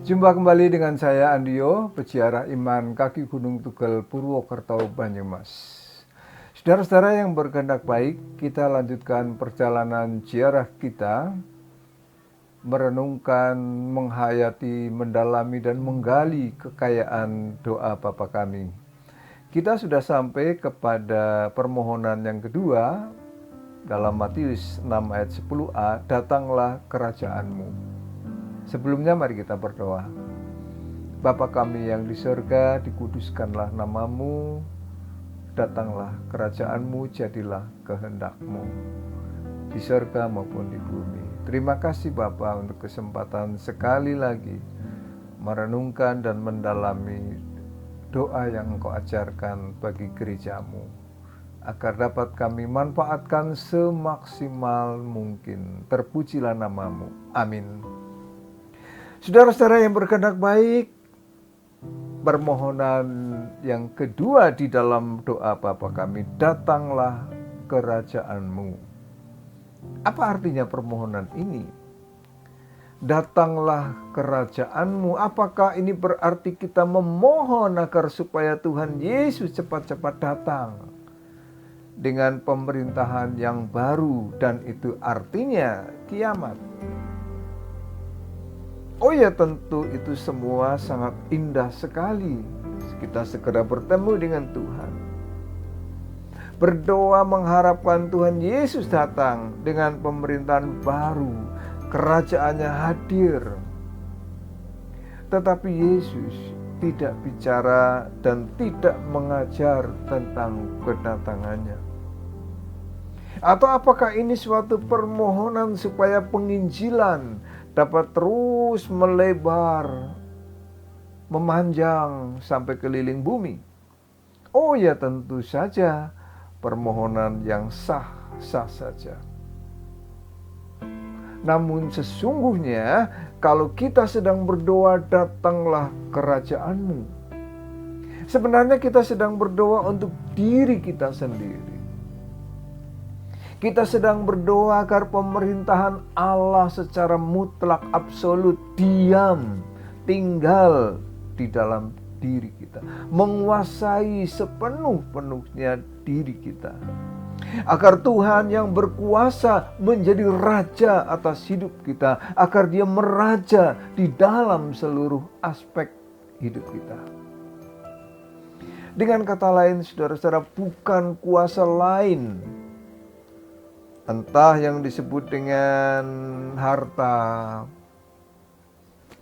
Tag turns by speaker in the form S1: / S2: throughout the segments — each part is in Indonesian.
S1: Jumpa kembali dengan saya Andio, peziarah iman kaki Gunung Tugel Purwokerto, Banyumas. Saudara-saudara yang berkehendak baik, kita lanjutkan perjalanan ziarah kita, merenungkan, menghayati, mendalami, dan menggali kekayaan doa Bapa kami. Kita sudah sampai kepada permohonan yang kedua dalam Matius 6 ayat 10a, datanglah kerajaanmu. Sebelumnya mari kita berdoa. Bapa kami yang di surga, dikuduskanlah namamu, datanglah kerajaanmu, jadilah kehendakmu, di surga maupun di bumi. Terima kasih Bapa untuk kesempatan sekali lagi merenungkan dan mendalami doa yang Engkau ajarkan bagi gerejamu, agar dapat kami manfaatkan semaksimal mungkin. Terpujilah namamu. Amin. Saudara-saudara yang berkehendak baik, permohonan yang kedua di dalam doa Bapa kami, datanglah kerajaanmu. Apa artinya permohonan ini? Datanglah kerajaanmu. Apakah ini berarti kita memohon agar supaya Tuhan Yesus cepat-cepat datang dengan pemerintahan yang baru, dan itu artinya kiamat? Oh ya, tentu itu semua sangat indah sekali. Kita segera bertemu dengan Tuhan. Berdoa mengharapkan Tuhan Yesus datang dengan pemerintahan baru, kerajaannya hadir. Tetapi Yesus tidak bicara dan tidak mengajar tentang kedatangannya. Atau apakah ini suatu permohonan supaya penginjilan dapat terus melebar, memanjang sampai keliling bumi? Oh ya, tentu saja permohonan yang sah-sah saja. Namun sesungguhnya kalau kita sedang berdoa, datanglah kerajaanmu, sebenarnya kita sedang berdoa untuk diri kita sendiri. Kita sedang berdoa agar pemerintahan Allah secara mutlak, absolut, diam, tinggal di dalam diri kita, menguasai sepenuh-penuhnya diri kita. Agar Tuhan yang berkuasa menjadi raja atas hidup kita, agar Dia meraja di dalam seluruh aspek hidup kita. Dengan kata lain, saudara-saudara, bukan kuasa lain, entah yang disebut dengan harta,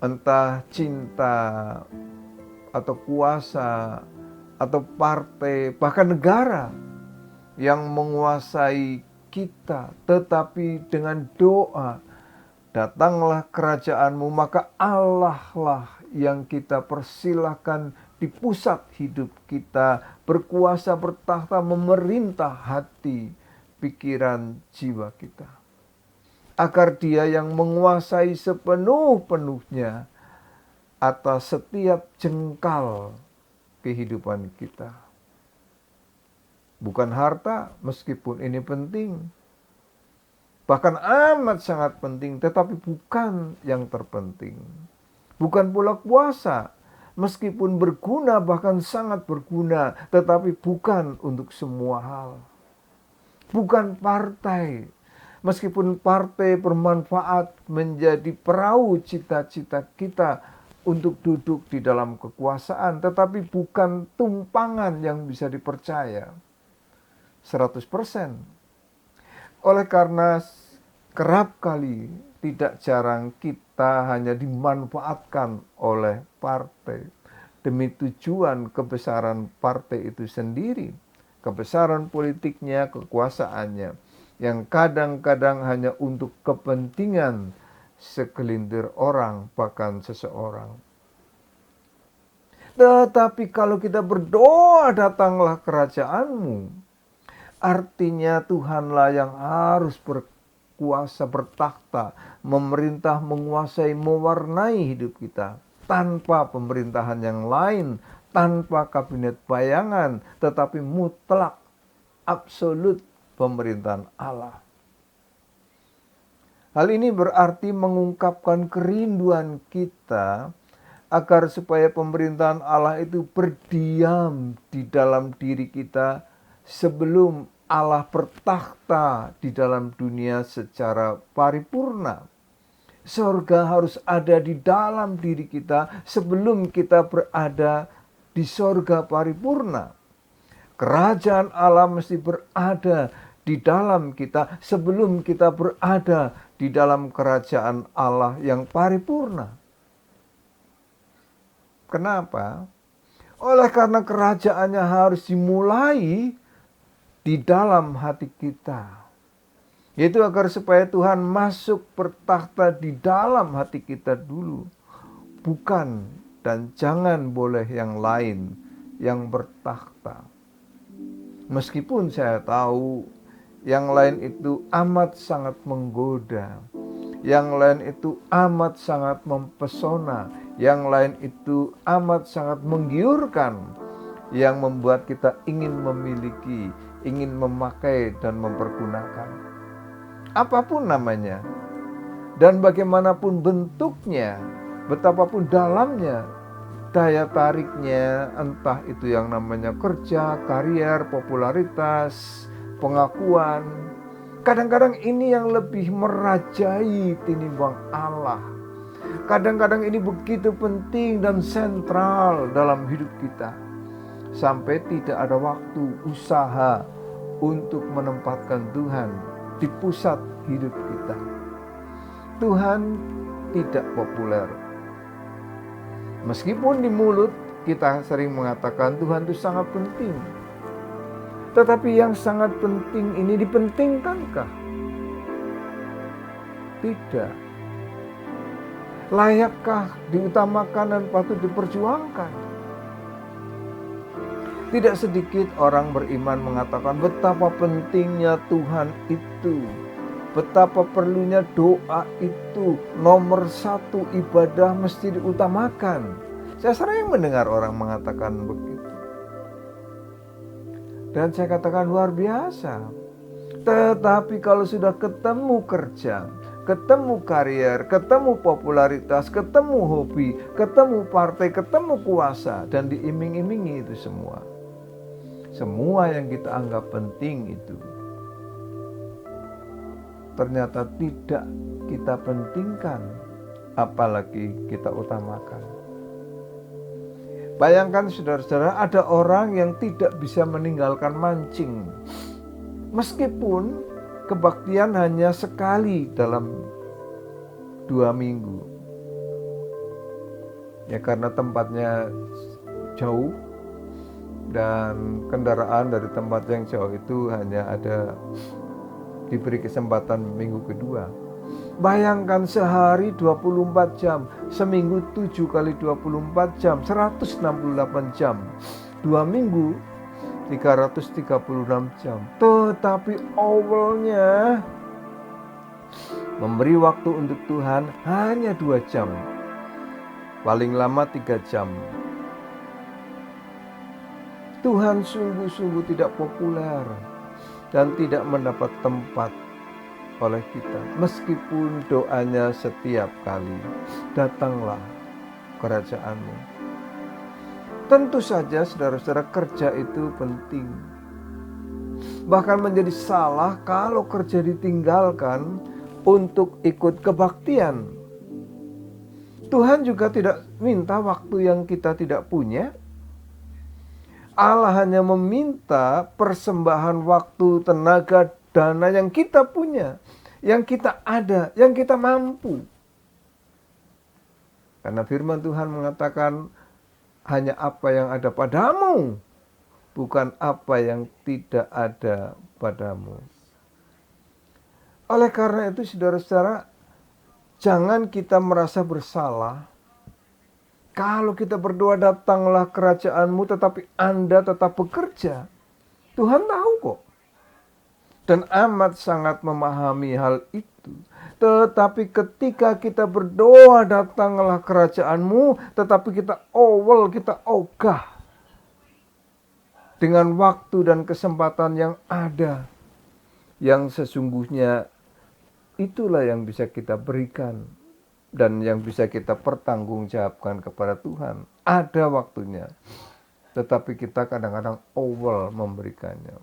S1: entah cinta, atau kuasa, atau partai, bahkan negara yang menguasai kita. Tetapi dengan doa, datanglah kerajaanmu, maka Allah lah yang kita persilahkan di pusat hidup kita, berkuasa, bertahta, memerintah hati, pikiran, jiwa kita. Agar Dia yang menguasai sepenuh-penuhnya atas setiap jengkal kehidupan kita. Bukan harta, meskipun ini penting, bahkan amat sangat penting, tetapi bukan yang terpenting. Bukan pula kuasa, meskipun berguna, bahkan sangat berguna, tetapi bukan untuk semua hal. Bukan partai, meskipun partai bermanfaat menjadi perahu cita-cita kita untuk duduk di dalam kekuasaan, tetapi bukan tumpangan yang bisa dipercaya 100%. Oleh karena kerap kali, tidak jarang kita hanya dimanfaatkan oleh partai demi tujuan kebesaran partai itu sendiri, kebesaran politiknya, kekuasaannya, yang kadang-kadang hanya untuk kepentingan segelintir orang, bahkan seseorang. Tetapi kalau kita berdoa, datanglah kerajaanmu, artinya Tuhanlah yang harus berkuasa, bertakhta, memerintah, menguasai, mewarnai hidup kita. Tanpa pemerintahan yang lain, tanpa kabinet bayangan, tetapi mutlak, absolut pemerintahan Allah. Hal ini berarti mengungkapkan kerinduan kita agar supaya pemerintahan Allah itu berdiam di dalam diri kita sebelum Allah bertakhta di dalam dunia secara paripurna. Surga harus ada di dalam diri kita sebelum kita berada di surga paripurna. Kerajaan Allah mesti berada di dalam kita sebelum kita berada di dalam kerajaan Allah yang paripurna. Kenapa? Oleh karena kerajaannya harus dimulai di dalam hati kita. Yaitu agar supaya Tuhan masuk bertakhta di dalam hati kita dulu. Bukan dan jangan boleh yang lain yang bertakhta. Meskipun saya tahu yang lain itu amat sangat menggoda. Yang lain itu amat sangat mempesona. Yang lain itu amat sangat menggiurkan. Yang membuat kita ingin memiliki, ingin memakai dan mempergunakan. Apapun namanya. Dan bagaimanapun bentuknya, betapapun dalamnya, daya tariknya, entah itu yang namanya kerja, karier, popularitas, pengakuan. Kadang-kadang ini yang lebih merajai tinimbang Allah. Kadang-kadang ini begitu penting dan sentral dalam hidup kita. Sampai tidak ada waktu usaha untuk menempatkan Tuhan di pusat hidup kita. Tuhan tidak populer. Meskipun di mulut kita sering mengatakan Tuhan itu sangat penting. Tetapi yang sangat penting ini dipentingkankah? Tidak. Layakkah diutamakan dan patut diperjuangkan? Tidak sedikit orang beriman mengatakan betapa pentingnya Tuhan itu. Betapa perlunya doa itu. Nomor satu ibadah mesti diutamakan. Saya sering mendengar orang mengatakan begitu. Dan saya katakan luar biasa. Tetapi kalau sudah ketemu kerja, ketemu karier, ketemu popularitas, ketemu hobi, ketemu partai, ketemu kuasa, dan diiming-imingi itu semua. Semua yang kita anggap penting itu ternyata tidak kita pentingkan, apalagi kita utamakan. Bayangkan saudara-saudara, ada orang yang tidak bisa meninggalkan mancing. Meskipun kebaktian hanya sekali dalam 2 minggu. Ya karena tempatnya jauh dan kendaraan dari tempat yang jauh itu hanya ada diberi kesempatan minggu kedua. Bayangkan sehari 24 jam, seminggu 7 kali 24 jam, 168 jam. 2 minggu 336 jam. Tetapi awalnya memberi waktu untuk Tuhan hanya 2 jam. Paling lama 3 jam. Tuhan sungguh-sungguh tidak populer dan tidak mendapat tempat oleh kita. Meskipun doanya setiap kali, datanglah kerajaan-Mu. Tentu saja saudara-saudara, kerja itu penting. Bahkan menjadi salah kalau kerja ditinggalkan untuk ikut kebaktian. Tuhan juga tidak minta waktu yang kita tidak punya. Allah hanya meminta persembahan waktu, tenaga, dana yang kita punya, yang kita ada, yang kita mampu. Karena firman Tuhan mengatakan hanya apa yang ada padamu, bukan apa yang tidak ada padamu. Oleh karena itu saudara-saudara, jangan kita merasa bersalah. Kalau kita berdoa datanglah kerajaan-Mu tetapi Anda tetap bekerja. Tuhan tahu kok. Dan amat sangat memahami hal itu. Tetapi ketika kita berdoa datanglah kerajaan-Mu, tetapi kita ogah dengan waktu dan kesempatan yang ada, yang sesungguhnya itulah yang bisa kita berikan dan yang bisa kita pertanggungjawabkan kepada Tuhan. Ada waktunya, tetapi kita kadang-kadang over memberikannya.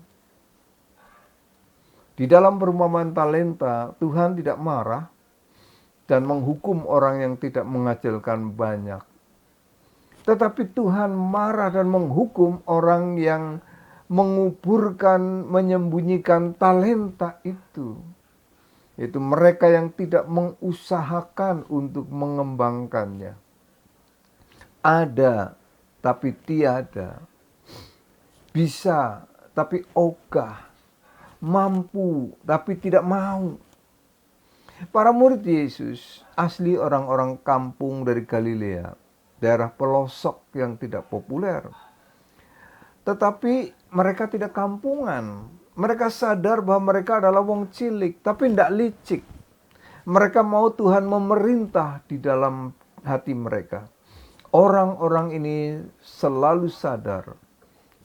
S1: Di dalam perumpamaan talenta, Tuhan tidak marah dan menghukum orang yang tidak menghasilkan banyak. Tetapi Tuhan marah dan menghukum orang yang menguburkan, menyembunyikan talenta itu. Itu mereka yang tidak mengusahakan untuk mengembangkannya. Ada, tapi tiada. Bisa, tapi ogah. Mampu, tapi tidak mau. Para murid Yesus asli orang-orang kampung dari Galilea, daerah pelosok yang tidak populer. Tetapi mereka tidak kampungan. Mereka sadar bahwa mereka adalah wong cilik, tapi tidak licik. Mereka mau Tuhan memerintah di dalam hati mereka. Orang-orang ini selalu sadar.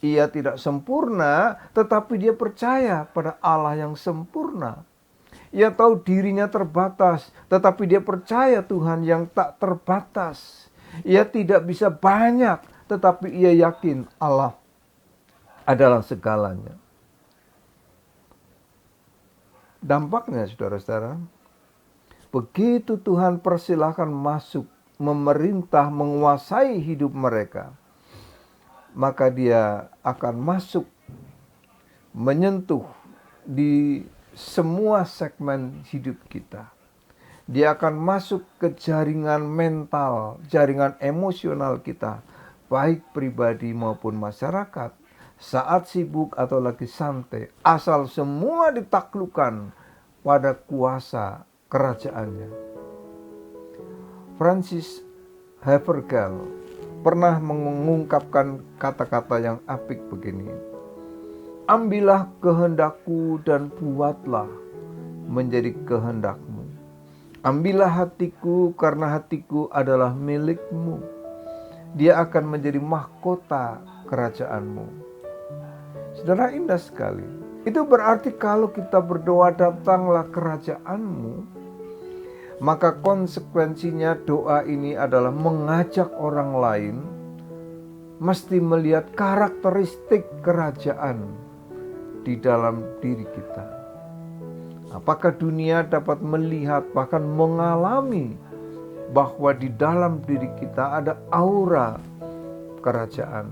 S1: Ia tidak sempurna, tetapi dia percaya pada Allah yang sempurna. Ia tahu dirinya terbatas, tetapi dia percaya Tuhan yang tak terbatas. Ia tidak bisa banyak, tetapi ia yakin Allah adalah segalanya. Dampaknya, saudara-saudara, begitu Tuhan persilahkan masuk, memerintah, menguasai hidup mereka, maka dia akan masuk, menyentuh di semua segmen hidup kita. Dia akan masuk ke jaringan mental, jaringan emosional kita, baik pribadi maupun masyarakat, saat sibuk atau lagi santai, asal semua ditaklukkan pada kuasa kerajaannya. Francis Havergal pernah mengungkapkan kata-kata yang apik begini. Ambillah kehendakku dan buatlah menjadi kehendakmu. Ambillah hatiku karena hatiku adalah milikmu. Dia akan menjadi mahkota kerajaanmu. Saudara, indah sekali. Itu berarti kalau kita berdoa datanglah kerajaanmu, maka konsekuensinya doa ini adalah mengajak orang lain mesti melihat karakteristik kerajaan di dalam diri kita. Apakah dunia dapat melihat bahkan mengalami bahwa di dalam diri kita ada aura kerajaan.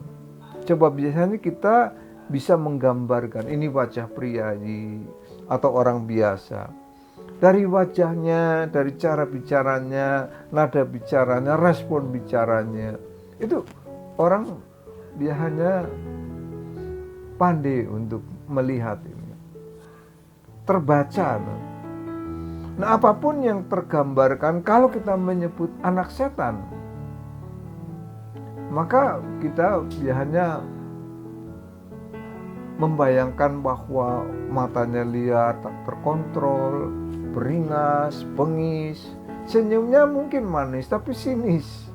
S1: Coba biasanya kita bisa menggambarkan ini wajah pria atau orang biasa. Dari wajahnya, dari cara bicaranya, nada bicaranya, respon bicaranya, itu orang biasanya pandai untuk melihat ini. Terbaca. Nah, apapun yang tergambarkan, kalau kita menyebut anak setan, maka kita biasanya membayangkan bahwa matanya liar, tak terkontrol, beringas, bengis, senyumnya mungkin manis tapi sinis.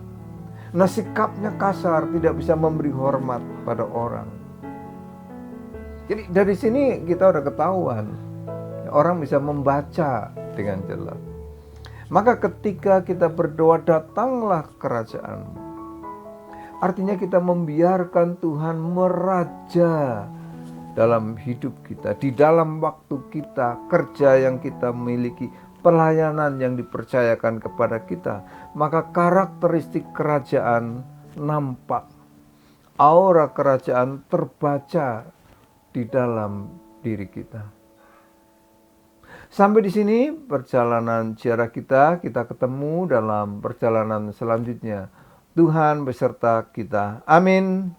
S1: Nah, sikapnya kasar, tidak bisa memberi hormat pada orang. Jadi dari sini kita udah ketahuan, orang bisa membaca dengan jelas. Maka ketika kita berdoa datanglah kerajaan, artinya kita membiarkan Tuhan meraja dalam hidup kita, di dalam waktu kita, kerja yang kita miliki, pelayanan yang dipercayakan kepada kita, maka karakteristik kerajaan nampak. Aura kerajaan terbaca di dalam diri kita. Sampai di sini perjalanan ziarah kita ketemu dalam perjalanan selanjutnya. Tuhan beserta kita. Amin.